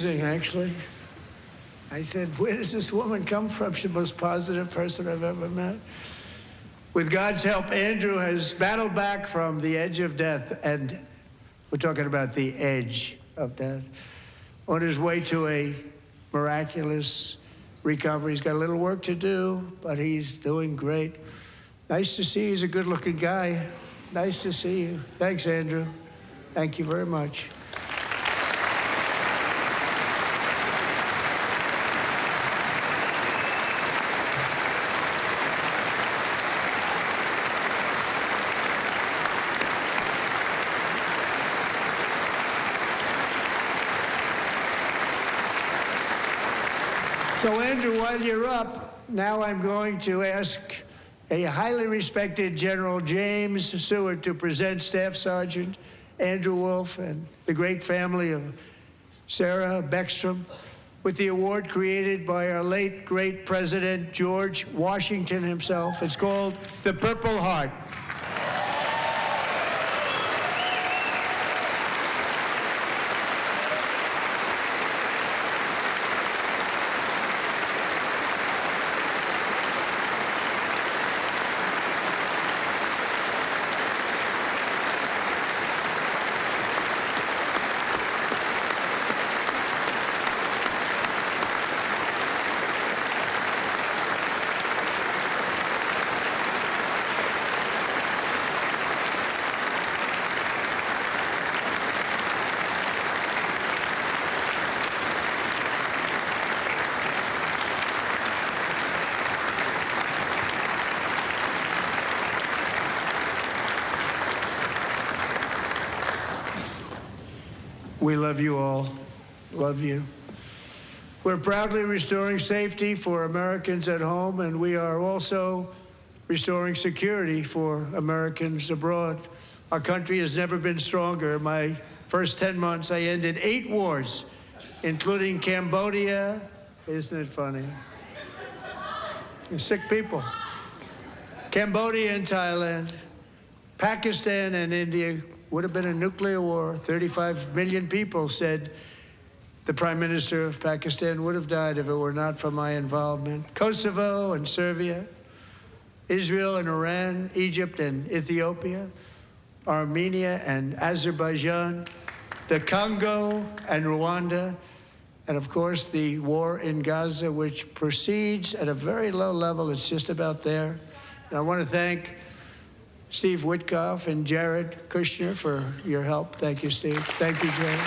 Actually, I said, where does this woman come from? She's the most positive person I've ever met. With God's help, Andrew has battled back from the edge of death, and we're talking about the edge of death, on his way to a miraculous recovery. He's got a little work to do, but he's doing great. Nice to see you. He's a good-looking guy. Nice to see you. Thanks, Andrew. Thank you very much. So, Andrew, while you're up, now I'm going to ask a highly respected General James Seward to present Staff Sergeant Andrew Wolf and the great family of Sarah Beckstrom with the award created by our late, great President George Washington himself. It's called the Purple Heart. We love you all. Love you. We're proudly restoring safety for Americans at home, and we are also restoring security for Americans abroad. Our country has never been stronger. My first 10 months, I ended 8 wars, including Cambodia. Isn't it funny? Sick people. Cambodia and Thailand, Pakistan and India. Would have been a nuclear war. 35 million people said the Prime Minister of Pakistan would have died if it were not for my involvement. Kosovo and Serbia, Israel and Iran, Egypt and Ethiopia, Armenia and Azerbaijan, the Congo and Rwanda, and of course the war in Gaza, which proceeds at a very low level. It's just about there. And I want to thank Steve Witkoff and Jared Kushner for your help. Thank you, Steve. Thank you, Jared.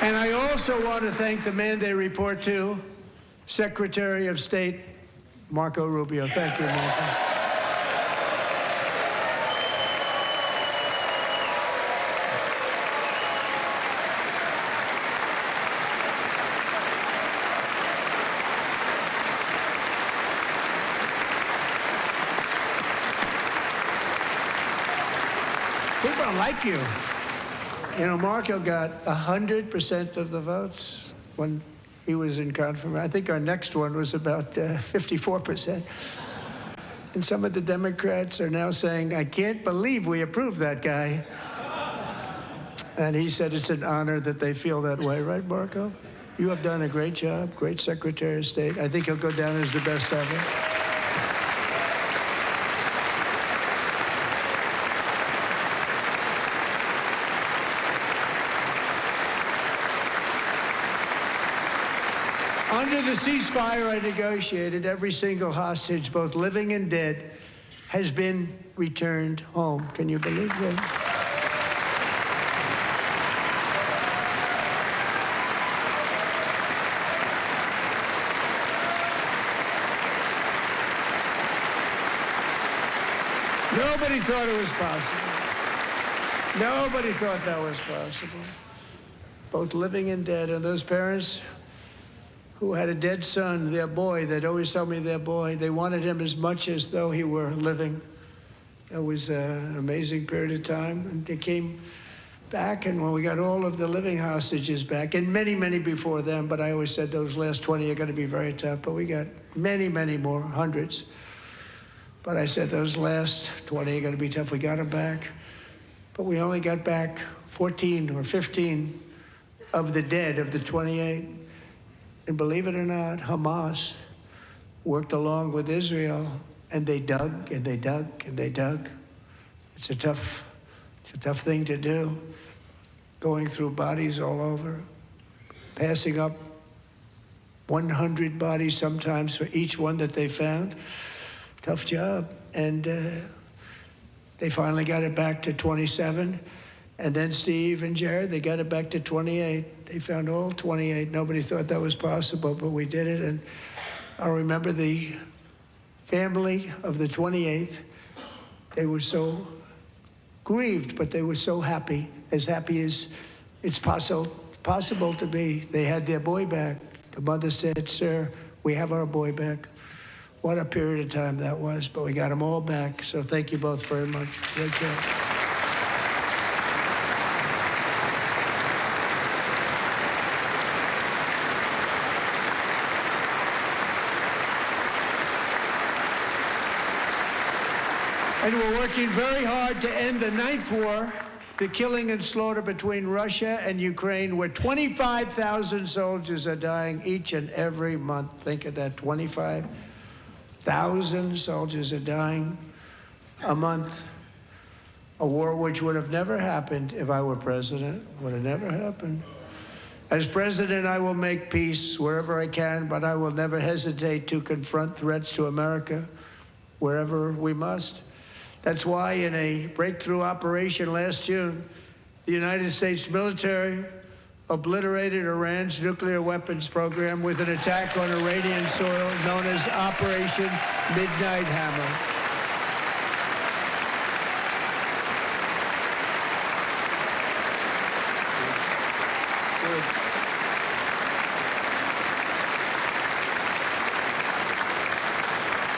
And I also want to thank the man they report to, Secretary of State Marco Rubio. Thank you, Marco. People don't like you. You know, Marco got 100% of the votes when he was in confirmation. I think our next one was about 54%. And some of the Democrats are now saying, I can't believe we approved that guy. And he said it's an honor that they feel that way, right, Marco? You have done a great job, great Secretary of State. I think he'll go down as the best ever. Under the ceasefire I negotiated, every single hostage, both living and dead, has been returned home. Can you believe that? Nobody thought it was possible. Nobody thought that was possible. Both living and dead, and those parents who had a dead son, their boy, they'd always tell me their boy, they wanted him as much as though he were living. It was an amazing period of time, and they came back, and when we got all of the living hostages back, and many, many before them, but I always said those last 20 are going to be very tough, but we got many, many more, hundreds. But I said those last 20 are going to be tough. We got them back, but we only got back 14 or 15 of the dead of the 28. And believe it or not, Hamas worked along with Israel, and they dug, and they dug, and they dug. It's a tough thing to do, going through bodies all over, passing up 100 bodies sometimes for each one that they found. Tough job. And they finally got it back to 27. And then Steve and Jared, they got it back to 28. They found all 28. Nobody thought that was possible, but we did it. And I remember the family of the 28th. They were so grieved, but they were so happy as it's possible to be. They had their boy back. The mother said, "Sir, we have our boy back." What a period of time that was, but we got them all back. So thank you both very much. Great job. And we're working very hard to end the 9th war, the killing and slaughter between Russia and Ukraine, where 25,000 soldiers are dying each and every month. Think of that, 25,000 soldiers are dying a month. A war which would have never happened if I were president, would have never happened. As president, I will make peace wherever I can, but I will never hesitate to confront threats to America wherever we must. That's why in a breakthrough operation last June, the United States military obliterated Iran's nuclear weapons program with an attack on Iranian soil known as Operation Midnight Hammer.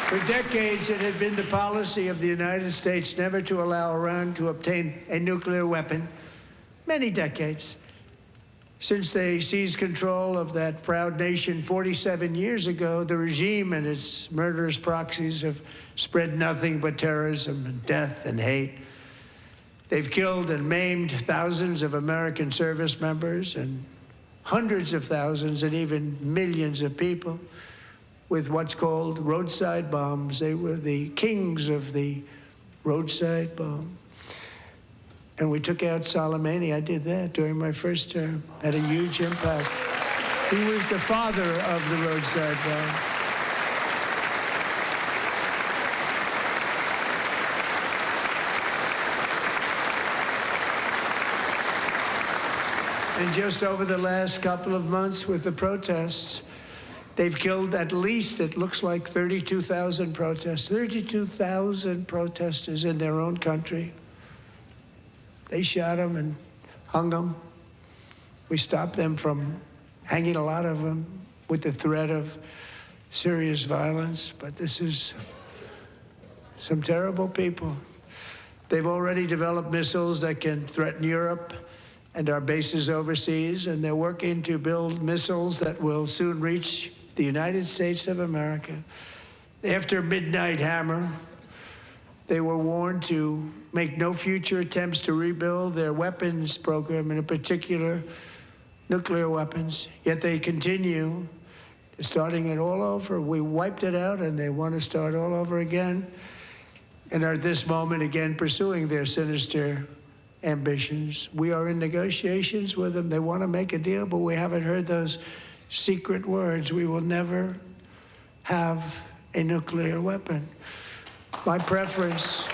For decades, it had been the policy of the United States never to allow Iran to obtain a nuclear weapon. Many decades. Since they seized control of that proud nation 47 years ago, the regime and its murderous proxies have spread nothing but terrorism and death and hate. They've killed and maimed thousands of American service members and hundreds of thousands and even millions of people with what's called roadside bombs. They were the kings of the roadside bomb. And we took out Soleimani. I did that during my first term. Had a huge impact. He was the father of the roadside bomb. And just over the last couple of months with the protests, they've killed at least, it looks like, 32,000 protesters. 32,000 protesters in their own country. They shot them and hung them. We stopped them from hanging a lot of them with the threat of serious violence. But this is some terrible people. They've already developed missiles that can threaten Europe and our bases overseas, and they're working to build missiles that will soon reach the United States of America. After Midnight Hammer, they were warned to make no future attempts to rebuild their weapons program, and in particular, nuclear weapons. Yet they continue, starting it all over. We wiped it out, and they want to start all over again, and are at this moment again pursuing their sinister ambitions. We are in negotiations with them. They want to make a deal, but we haven't heard those secret words. We will never have a nuclear weapon. My preference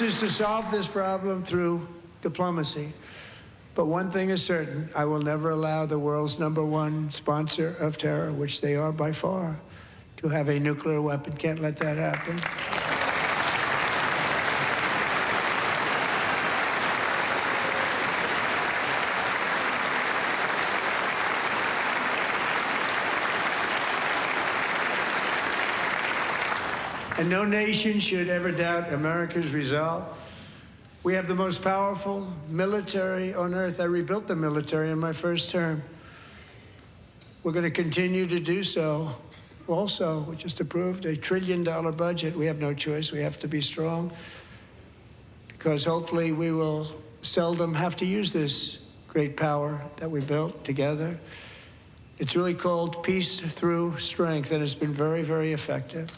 is to solve this problem through diplomacy. But one thing is certain, I will never allow the world's #1 sponsor of terror, which they are by far, to have a nuclear weapon. Can't let that happen. And no nation should ever doubt America's resolve. We have the most powerful military on earth. I rebuilt the military in my first term. We're going to continue to do so. Also, we just approved a $1 trillion budget. We have no choice. We have to be strong because hopefully we will seldom have to use this great power that we built together. It's really called peace through strength, and it's been very, very effective.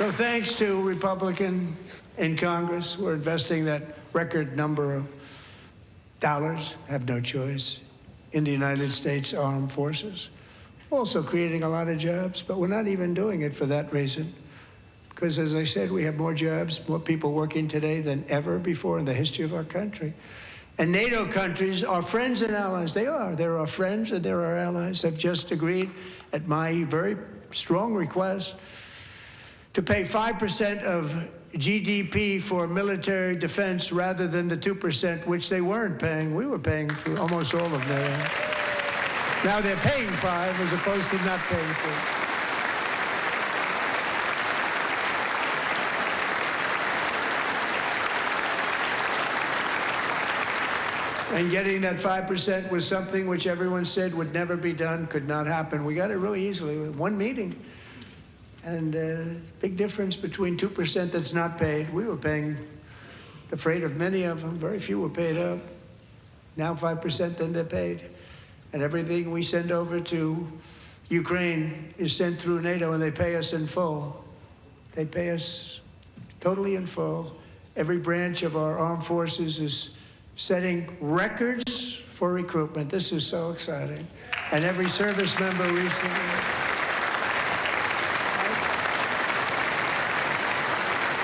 So thanks to Republicans in Congress, we're investing that record number of dollars, have no choice, in the United States Armed Forces. Also creating a lot of jobs, but we're not even doing it for that reason. Because as I said, we have more jobs, more people working today than ever before in the history of our country. And NATO countries are friends and allies. They are. They're our friends and they're our allies. Have just agreed at my very strong request to pay 5% of GDP for military defense rather than the 2%, which they weren't paying. We were paying for almost all of NATO. Now they're paying 5 as opposed to not paying 4. And getting that 5% was something which everyone said would never be done, could not happen. We got it really easily with one meeting. And big difference between 2% that's not paid. We were paying the freight of many of them. Very few were paid up. Now 5%, then they're paid. And everything we send over to Ukraine is sent through NATO, and they pay us in full. They pay us totally in full. Every branch of our armed forces is setting records for recruitment. This is so exciting. And every service member recently...